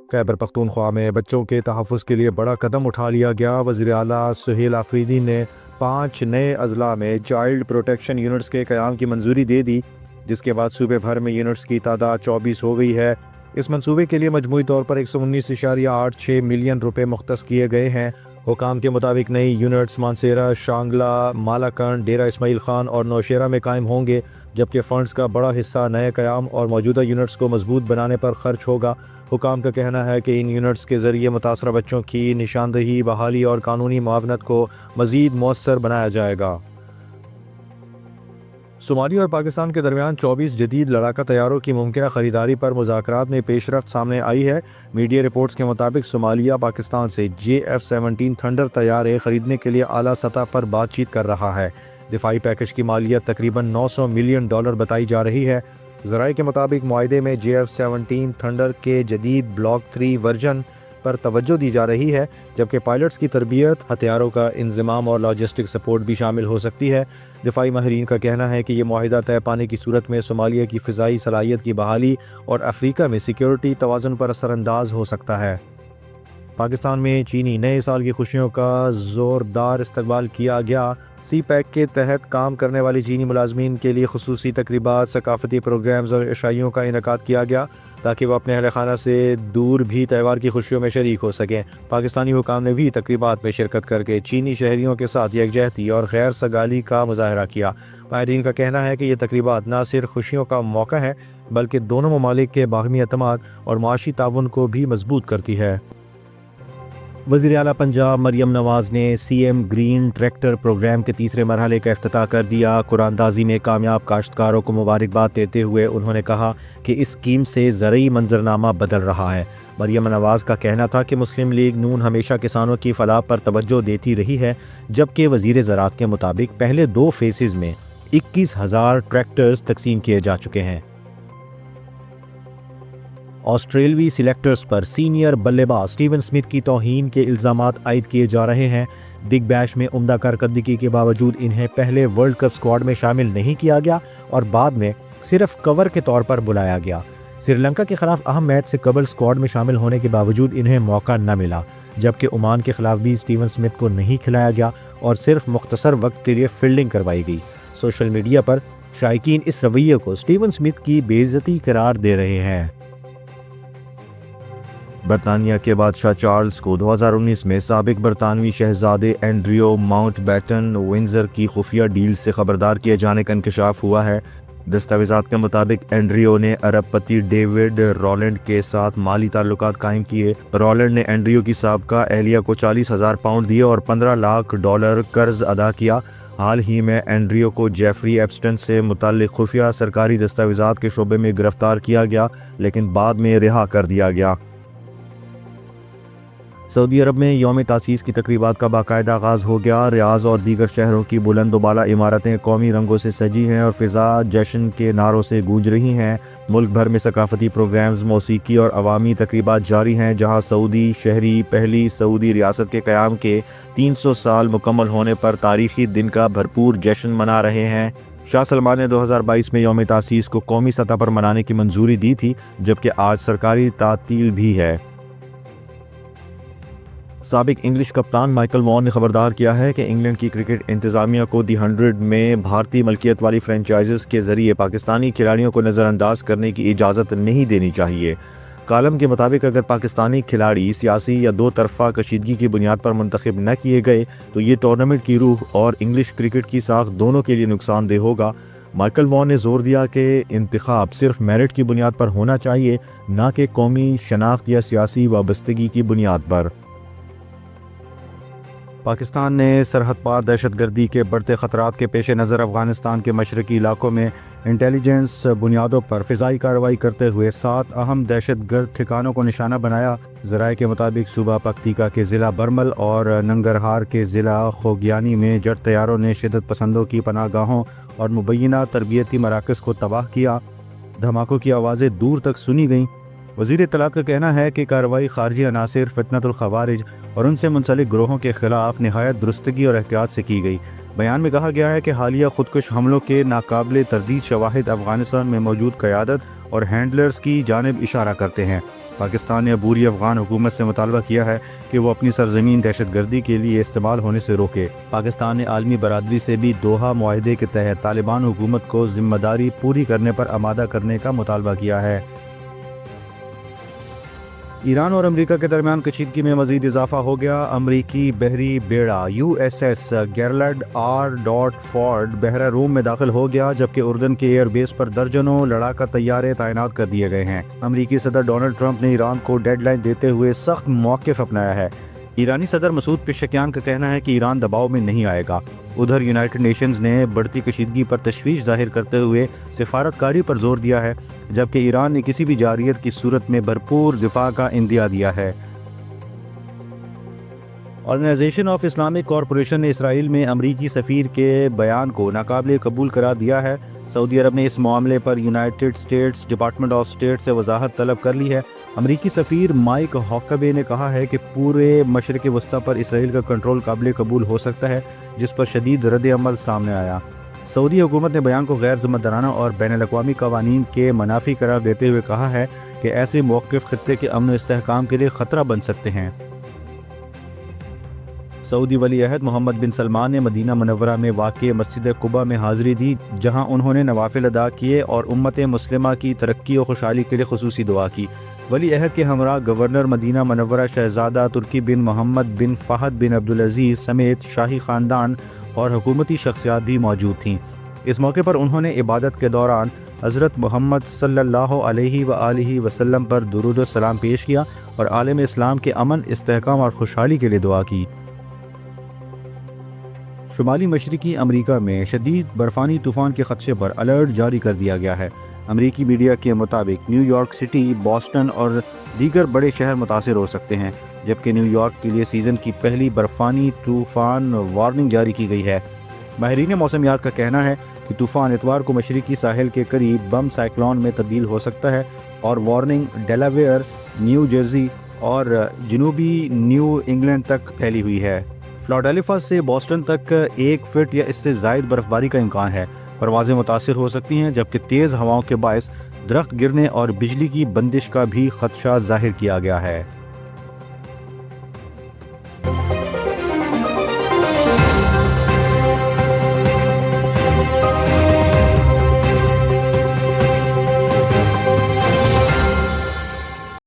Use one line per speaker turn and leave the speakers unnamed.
خیبر پختونخوا میں بچوں کے تحفظ کے لیے بڑا قدم اٹھا لیا گیا۔ وزیر اعلیٰ سہیل آفریدی نے 5 نئے اضلاع میں چائلڈ پروٹیکشن یونٹس کے قیام کی منظوری دے دی، جس کے بعد صوبے بھر میں یونٹس کی تعداد 24 ہو گئی ہے۔ اس منصوبے کے لیے مجموعی طور پر 119.86 ملین روپے مختص کیے گئے ہیں۔ حکام کے مطابق نئی یونٹس مانسیرا، شانگلہ، مالاکنڈ، ڈیرہ اسماعیل خان اور نوشیرہ میں قائم ہوں گے، جبکہ فنڈز کا بڑا حصہ نئے قیام اور موجودہ یونٹس کو مضبوط بنانے پر خرچ ہوگا۔ حکام کا کہنا ہے کہ ان یونٹس کے ذریعے متاثرہ بچوں کی نشاندہی، بحالی اور قانونی معاونت کو مزید مؤثر بنایا جائے گا۔ صومالیہ اور پاکستان کے درمیان 24 جدید لڑاکا طیاروں کی ممکنہ خریداری پر مذاکرات میں پیش رفت سامنے آئی ہے۔ میڈیا رپورٹس کے مطابق صومالیہ پاکستان سے JF-17 تھنڈر طیارے خریدنے کے لیے اعلیٰ سطح پر بات چیت کر رہا ہے۔ دفاعی پیکج کی مالیت تقریباً $900 ملین بتائی جا رہی ہے۔ ذرائع کے مطابق معاہدے میں JF-17 تھنڈر کے جدید بلاک 3 ورژن پر توجہ دی جا رہی ہے، جبکہ پائلٹس کی تربیت، ہتھیاروں کا انضمام اور لاجسٹک سپورٹ بھی شامل ہو سکتی ہے۔ دفاعی ماہرین کا کہنا ہے کہ یہ معاہدہ طے پانے کی صورت میں صومالیہ کی فضائی صلاحیت کی بحالی اور افریقہ میں سیکیورٹی توازن پر اثر انداز ہو سکتا ہے۔ پاکستان میں چینی نئے سال کی خوشیوں کا زوردار استقبال کیا گیا۔ سی پیک کے تحت کام کرنے والی چینی ملازمین کے لیے خصوصی تقریبات، ثقافتی پروگرامز اور عشائیوں کا انعقاد کیا گیا تاکہ وہ اپنے اہل خانہ سے دور بھی تہوار کی خوشیوں میں شریک ہو سکیں۔ پاکستانی حکام نے بھی تقریبات میں شرکت کر کے چینی شہریوں کے ساتھ یکجہتی اور خیر سگالی کا مظاہرہ کیا۔ ماہرین کا کہنا ہے کہ یہ تقریبات نہ صرف خوشیوں کا موقع ہے بلکہ دونوں ممالک کے باہمی اعتماد اور معاشی تعاون کو بھی مضبوط کرتی ہے۔ وزیر اعلیٰ پنجاب مریم نواز نے CM گرین ٹریکٹر پروگرام کے تیسرے مرحلے کا افتتاح کر دیا۔ قرآن دازی میں کامیاب کاشتکاروں کو مبارکباد دیتے ہوئے انہوں نے کہا کہ اس اسکیم سے زرعی منظرنامہ بدل رہا ہے۔ مریم نواز کا کہنا تھا کہ مسلم لیگ نون ہمیشہ کسانوں کی فلاح پر توجہ دیتی رہی ہے، جبکہ وزیر زراعت کے مطابق پہلے 2 فیزز میں 21,000 ٹریکٹرز تقسیم کیے جا چکے ہیں۔ آسٹریلوی سلیکٹرز پر سینئر بلے باز سٹیون سمتھ کی توہین کے الزامات عائد کیے جا رہے ہیں۔ بگ بیش میں عمدہ کارکردگی کے باوجود انہیں پہلے ورلڈ کپ اسکواڈ میں شامل نہیں کیا گیا اور بعد میں صرف کور کے طور پر بلایا گیا۔ سری لنکا کے خلاف اہم میچ سے قبل اسکواڈ میں شامل ہونے کے باوجود انہیں موقع نہ ملا، جبکہ عمان کے خلاف بھی سٹیون سمتھ کو نہیں کھلایا گیا اور صرف مختصر وقت کے لیے فیلڈنگ کروائی گئی۔ سوشل میڈیا پر شائقین اس رویے کو سٹیون سمتھ کی بے عزتی قرار دے رہے ہیں۔ برطانیہ کے بادشاہ چارلز کو 2019 میں سابق برطانوی شہزادے اینڈریو ماؤنٹ بیٹن ونزر کی خفیہ ڈیل سے خبردار کیے جانے کا انکشاف ہوا ہے۔ دستاویزات کے مطابق اینڈریو نے عرب پتی ڈیوڈ رولینڈ کے ساتھ مالی تعلقات قائم کیے۔ رولینڈ نے اینڈریو کی سابقہ اہلیہ کو $40,000 دیے اور $15 لاکھ قرض ادا کیا۔ حال ہی میں اینڈریو کو جیفری ایپسٹن سے متعلق خفیہ سرکاری دستاویزات کے شعبے میں گرفتار کیا گیا، لیکن بعد میں رہا کر دیا گیا۔ سعودی عرب میں یوم تاسیس کی تقریبات کا باقاعدہ آغاز ہو گیا۔ ریاض اور دیگر شہروں کی بلند و بالا عمارتیں قومی رنگوں سے سجی ہیں اور فضا جشن کے نعروں سے گونج رہی ہیں۔ ملک بھر میں ثقافتی پروگرامز، موسیقی اور عوامی تقریبات جاری ہیں، جہاں سعودی شہری پہلی سعودی ریاست کے قیام کے 300 سال مکمل ہونے پر تاریخی دن کا بھرپور جشن منا رہے ہیں۔ شاہ سلمان نے 2022 میں یوم تاسیس کو قومی سطح پر منانے کی منظوری دی تھی، جبکہ آج سرکاری تعطیل بھی ہے۔ سابق انگلش کپتان مائیکل وان نے خبردار کیا ہے کہ انگلینڈ کی کرکٹ انتظامیہ کو دی 100 میں بھارتی ملکیت والی فرنچائزز کے ذریعے پاکستانی کھلاڑیوں کو نظر انداز کرنے کی اجازت نہیں دینی چاہیے۔ کالم کے مطابق اگر پاکستانی کھلاڑی سیاسی یا 2 طرفہ کشیدگی کی بنیاد پر منتخب نہ کیے گئے تو یہ ٹورنامنٹ کی روح اور انگلش کرکٹ کی ساکھ دونوں کے لیے نقصان دہ ہوگا۔ مائیکل وان نے زور دیا کہ انتخاب صرف میرٹ کی بنیاد پر ہونا چاہیے، نہ کہ قومی شناخت یا سیاسی وابستگی کی بنیاد پر۔ پاکستان نے سرحد پار دہشت گردی کے بڑھتے خطرات کے پیش نظر افغانستان کے مشرقی علاقوں میں انٹیلیجنس بنیادوں پر فضائی کارروائی کرتے ہوئے 7 اہم دہشت گرد ٹھکانوں کو نشانہ بنایا۔ ذرائع کے مطابق صوبہ پکتیکا کے ضلع برمل اور ننگرہار کے ضلع خوگیانی میں جٹ طیاروں نے شدت پسندوں کی پناہ گاہوں اور مبینہ تربیتی مراکز کو تباہ کیا۔ دھماکوں کی آوازیں دور تک سنی گئیں۔ وزیر اطلاعات کا کہنا ہے کہ کارروائی خارجی عناصر، فتنۃ الخوارج اور ان سے منسلک گروہوں کے خلاف نہایت درستگی اور احتیاط سے کی گئی۔ بیان میں کہا گیا ہے کہ حالیہ خودکش حملوں کے ناقابل تردید شواہد افغانستان میں موجود قیادت اور ہینڈلرز کی جانب اشارہ کرتے ہیں۔ پاکستان نے عبوری افغان حکومت سے مطالبہ کیا ہے کہ وہ اپنی سرزمین دہشت گردی کے لیے استعمال ہونے سے روکے۔ پاکستان نے عالمی برادری سے بھی دوحہ معاہدے کے تحت طالبان حکومت کو ذمہ داری پوری کرنے پر آمادہ کرنے کا مطالبہ کیا ہے۔ ایران اور امریکہ کے درمیان کشیدگی میں مزید اضافہ ہو گیا۔ امریکی بحری بیڑا USS گیرلڈ R.فورڈ بحیرہ روم میں داخل ہو گیا، جبکہ اردن کے ایئر بیس پر درجنوں لڑاکا طیارے تعینات کر دیے گئے ہیں۔ امریکی صدر ڈونلڈ ٹرمپ نے ایران کو ڈیڈ لائن دیتے ہوئے سخت موقف اپنایا ہے۔ ایرانی صدر مسعود پزشکیان کا کہنا ہے کہ ایران دباؤ میں نہیں آئے گا۔ ادھر یونائیٹڈ نیشنز نے بڑھتی کشیدگی پر تشویش ظاہر کرتے ہوئے سفارتکاری پر زور دیا ہے، جبکہ ایران نے کسی بھی جارحیت کی صورت میں بھرپور دفاع کا عندیہ دیا ہے۔ آرگنائزیشن آف اسلامک کارپوریشن نے اسرائیل میں امریکی سفیر کے بیان کو ناقابل قبول قرار دیا ہے۔ سعودی عرب نے اس معاملے پر United States Department of State سے وضاحت طلب کر لی ہے۔ امریکی سفیر مائک ہاکبے نے کہا ہے کہ پورے مشرق وسطی پر اسرائیل کا کنٹرول قابل قبول ہو سکتا ہے، جس پر شدید رد عمل سامنے آیا۔ سعودی حکومت نے بیان کو غیر ذمہ دارانہ اور بین الاقوامی قوانین کے منافی قرار دیتے ہوئے کہا ہے کہ ایسے موقف خطے کے امن و استحکام کے لیے خطرہ بن سکتے ہیں۔ سعودی ولی عہد محمد بن سلمان نے مدینہ منورہ میں واقع مسجد قباء میں حاضری دی، جہاں انہوں نے نوافل ادا کیے اور امت مسلمہ کی ترقی و خوشحالی کے لیے خصوصی دعا کی۔ ولی عہد کے ہمراہ گورنر مدینہ منورہ شہزادہ ترکی بن محمد بن فہد بن عبدالعزیز سمیت شاہی خاندان اور حکومتی شخصیات بھی موجود تھیں۔ اس موقع پر انہوں نے عبادت کے دوران حضرت محمد صلی اللہ علیہ وآلہ وسلم پر درود و سلام پیش کیا اور عالم اسلام کے امن، استحکام اور خوشحالی کے لیے دعا کی۔ شمالی مشرقی امریکہ میں شدید برفانی طوفان کے خدشے پر الرٹ جاری کر دیا گیا ہے۔ امریکی میڈیا کے مطابق نیو یارک سٹی، بوسٹن اور دیگر بڑے شہر متاثر ہو سکتے ہیں، جبکہ نیو یارک کے لیے سیزن کی پہلی برفانی طوفان وارننگ جاری کی گئی ہے۔ ماہرین موسمیات کا کہنا ہے کہ طوفان اتوار کو مشرقی ساحل کے قریب بم سائیکلون میں تبدیل ہو سکتا ہے اور وارننگ ڈیلاویئر، نیو جرسی اور جنوبی نیو انگلینڈ تک پھیلی ہوئی ہے۔ فلاڈیلفیا سے بوسٹن تک 1 فٹ یا اس سے زائد برف باری کا امکان ہے۔ پروازیں متاثر ہو سکتی ہیں، جبکہ تیز ہواؤں کے باعث درخت گرنے اور بجلی کی بندش کا بھی خدشہ ظاہر کیا گیا ہے۔